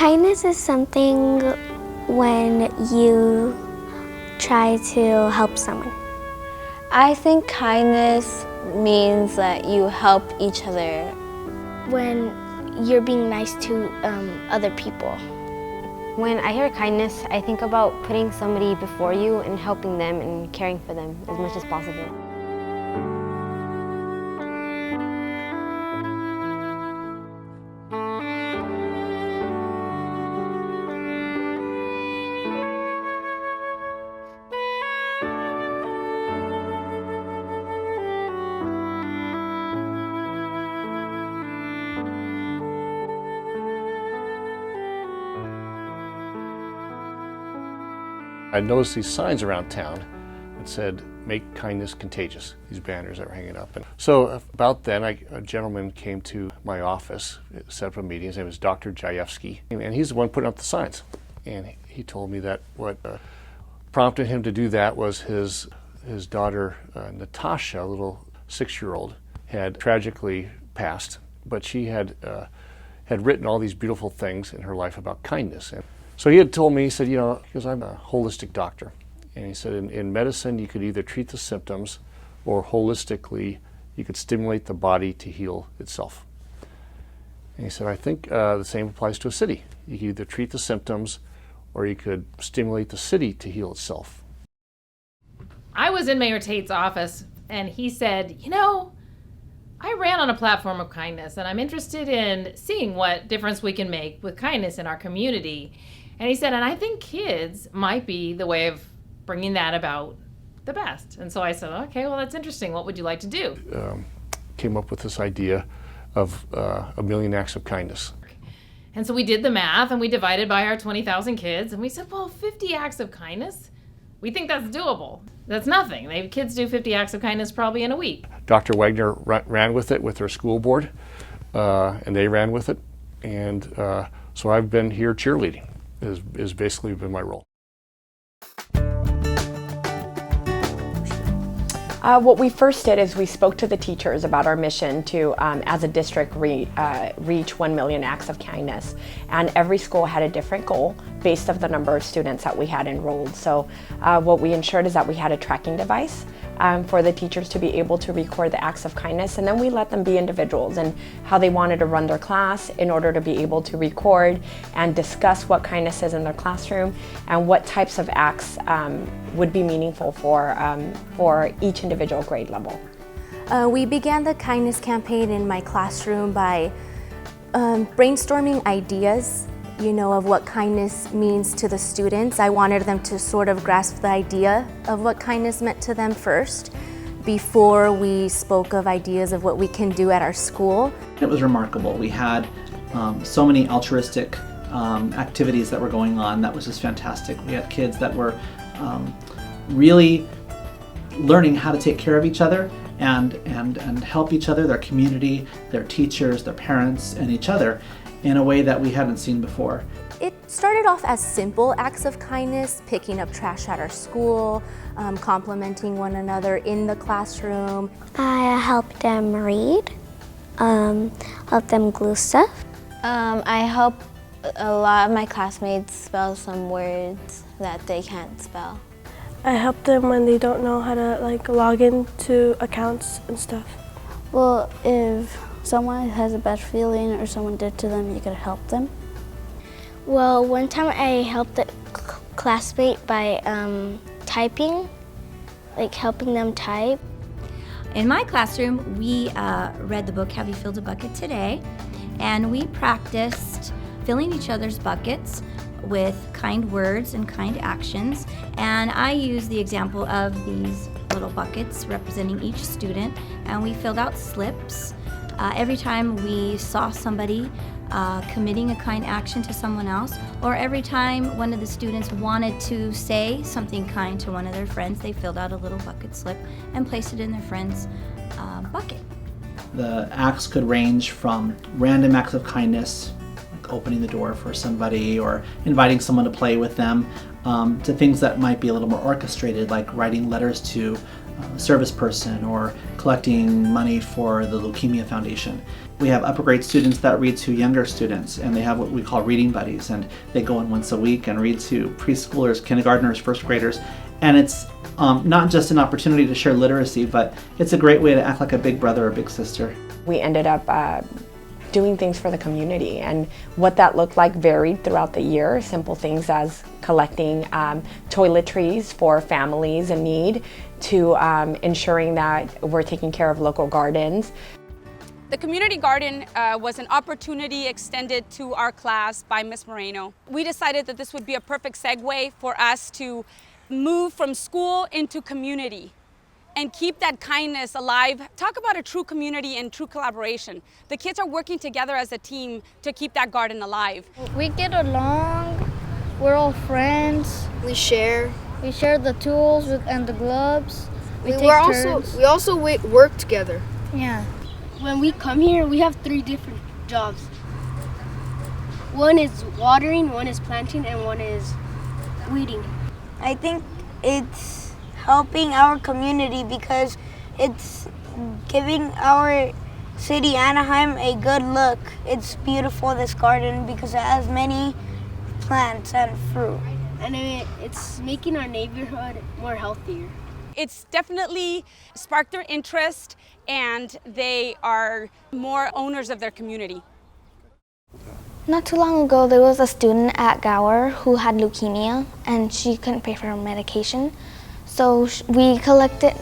Kindness is something when you try to help someone. I think kindness means that you help each other. When you're being nice to other people. When I hear kindness, I think about putting somebody before you and helping them and caring for them as much as possible. I noticed these signs around town that said, "Make kindness contagious," these banners that were hanging up. And so about then, a gentleman came to my office, set up a meeting. His name was Dr. Jayevsky, and he's the one putting up the signs. And he told me that what prompted him to do that was his daughter, Natasha, a little 6-year-old, had tragically passed, but she had written all these beautiful things in her life about kindness. And so he had told me, he said, because I'm a holistic doctor, and he said in medicine you could either treat the symptoms or holistically you could stimulate the body to heal itself. And he said, I think the same applies to a city. You could either treat the symptoms or you could stimulate the city to heal itself. I was in Mayor Tate's office and he said, I ran on a platform of kindness and I'm interested in seeing what difference we can make with kindness in our community. And he said, and I think kids might be the way of bringing that about the best. And so I said, okay, well, that's interesting. What would you like to do? Came up with this idea of 1,000,000 acts of kindness. And so we did the math and we divided by our 20,000 kids and we said, well, 50 acts of kindness, we think that's doable. That's nothing. Kids do 50 acts of kindness probably in a week. Dr. Wagner ran with it with her school board, and they ran with it. And so I've been here cheerleading, is basically been my role. What we first did is we spoke to the teachers about our mission to, as a district, reach 1 million acts of kindness. And every school had a different goal based on the number of students that we had enrolled. So what we ensured is that we had a tracking device for the teachers to be able to record the acts of kindness, and then we let them be individuals and how they wanted to run their class in order to be able to record and discuss what kindness is in their classroom and what types of acts would be meaningful for each individual grade level. We began the kindness campaign in my classroom by brainstorming ideas of what kindness means to the students. I wanted them to sort of grasp the idea of what kindness meant to them first before we spoke of ideas of what we can do at our school. It was remarkable. We had so many altruistic activities that were going on. That was just fantastic. We had kids that were really learning how to take care of each other and help each other, their community, their teachers, their parents, and each other in a way that we hadn't seen before. It started off as simple acts of kindness, picking up trash at our school, complimenting one another in the classroom. I helped them read, helped them glue stuff. I help a lot of my classmates spell some words that they can't spell. I help them when they don't know how to log into accounts and stuff. Well, if someone has a bad feeling or someone did to them, you could help them. Well, one time I helped a classmate by typing, helping them type. In my classroom, we read the book, Have You Filled a Bucket Today? And we practiced filling each other's buckets with kind words and kind actions. And I used the example of these little buckets representing each student, and we filled out slips. Every time we saw somebody committing a kind action to someone else, or every time one of the students wanted to say something kind to one of their friends, they filled out a little bucket slip and placed it in their friend's bucket. The acts could range from random acts of kindness, like opening the door for somebody or inviting someone to play with them, to things that might be a little more orchestrated, like writing letters to service person or collecting money for the Leukemia Foundation. We have upper grade students that read to younger students, and they have what we call reading buddies, and they go in once a week and read to preschoolers, kindergartners, first graders. And it's not just an opportunity to share literacy, but it's a great way to act like a big brother or big sister. We ended up doing things for the community, and what that looked like varied throughout the year. Simple things as collecting toiletries for families in need, to ensuring that we're taking care of local gardens. The community garden was an opportunity extended to our class by Ms. Moreno. We decided that this would be a perfect segue for us to move from school into community and keep that kindness alive. Talk about a true community and true collaboration. The kids are working together as a team to keep that garden alive. We get along, we're all friends. We share the tools and the gloves. We also work together. Yeah. When we come here, we have 3 different jobs. One is watering, one is planting, and one is weeding. I think it's helping our community because it's giving our city, Anaheim, a good look. It's beautiful, this garden, because it has many plants and fruit. And it's making our neighborhood more healthier. It's definitely sparked their interest, and they are more owners of their community. Not too long ago, there was a student at Gower who had leukemia, and she couldn't pay for her medication. So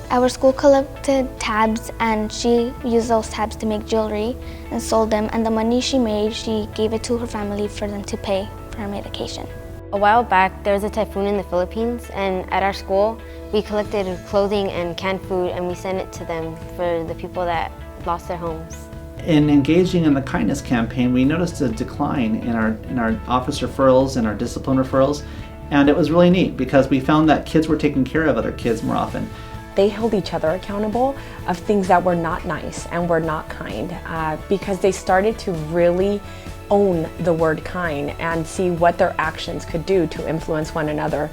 our school collected tabs, and she used those tabs to make jewelry and sold them. And the money she made, she gave it to her family for them to pay for her medication. A while back, there was a typhoon in the Philippines, and at our school, we collected clothing and canned food, and we sent it to them for the people that lost their homes. In engaging in the kindness campaign, we noticed a decline in our office referrals and our discipline referrals, and it was really neat because we found that kids were taking care of other kids more often. They held each other accountable of things that were not nice and were not kind, because they started to really own the word kind and see what their actions could do to influence one another.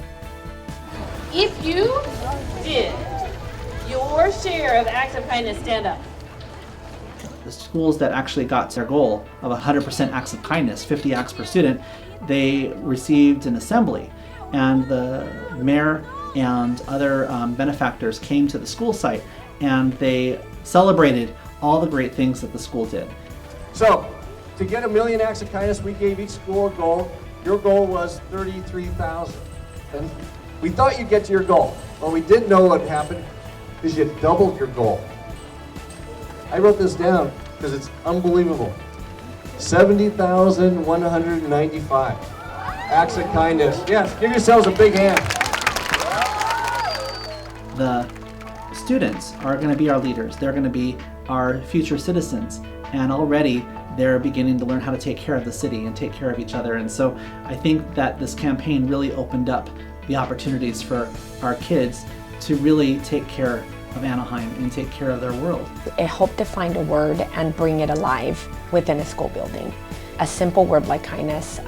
If you did your share of acts of kindness, stand up. The schools that actually got their goal of 100% acts of kindness, 50 acts per student, they received an assembly, and the mayor and other benefactors came to the school site, and they celebrated all the great things that the school did. So, to get 1 million acts of kindness, we gave each school a goal. Your goal was 33,000. And we thought you'd get to your goal. Well, we didn't know what happened because you doubled your goal. I wrote this down because it's unbelievable. 70,195 acts of kindness. Yes, give yourselves a big hand. The students are going to be our leaders. They're going to be our future citizens. And already they're beginning to learn how to take care of the city and take care of each other. And so I think that this campaign really opened up the opportunities for our kids to really take care of Anaheim and take care of their world. I hope to find a word and bring it alive within a school building. A simple word like kindness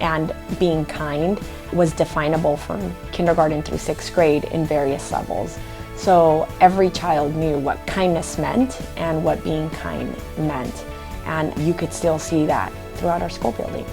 and being kind was definable from kindergarten through 6th grade in various levels. So every child knew what kindness meant and what being kind meant. And you could still see that throughout our school building.